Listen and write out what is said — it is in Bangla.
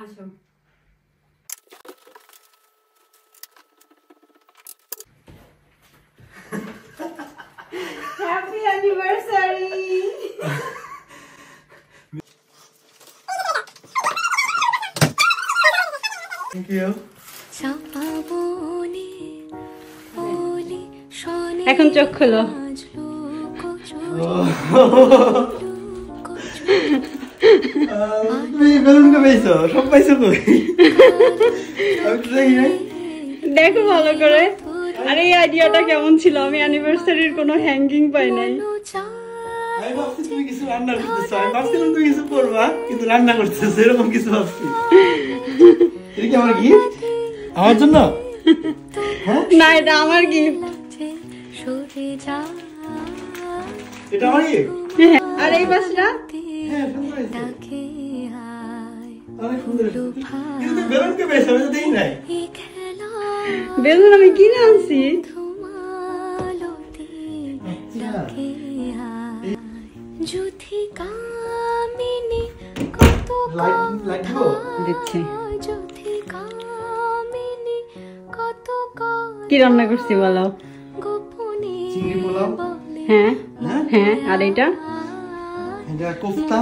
আসো। Happy anniversary. Thank you. এখন চোখ খোলো। তুমি বেলুন কে পাইছো? সব পাইছো কই? আমি তো দেখি নাই। দেখো ভালো করে। আরে এই আইডিয়াটা কেমন ছিল? আমি অ্যানিভার্সারির কোনো হ্যাঙ্গিং পাই নাই। আমি ভাবছি তুমি কিছু রান্না করতেছো। আমি ভাবছিলাম তুমি কিছু করবা, কিন্তু রান্না করতেছো, এরকম কিছু ভাবছি। এটা কি আমার গিফট? আমার জন্য? না, এটা আমার গিফট। এটা আমার গিফট? আর এই বাসটা? হ্যাঁ, সুন্দর হয়েছে। অনেক সুন্দর হয়েছে। কিন্তু তুমি বেলুন কে পাইছো? আমি তো দেখি নাই। বেলুন আমি কিনে আনছি। দিচ্ছি। কি রান্না করছি বলো? চিংড়ি পোলাও। হ্যাঁ হ্যাঁ। আর এটা এটা কোফতা।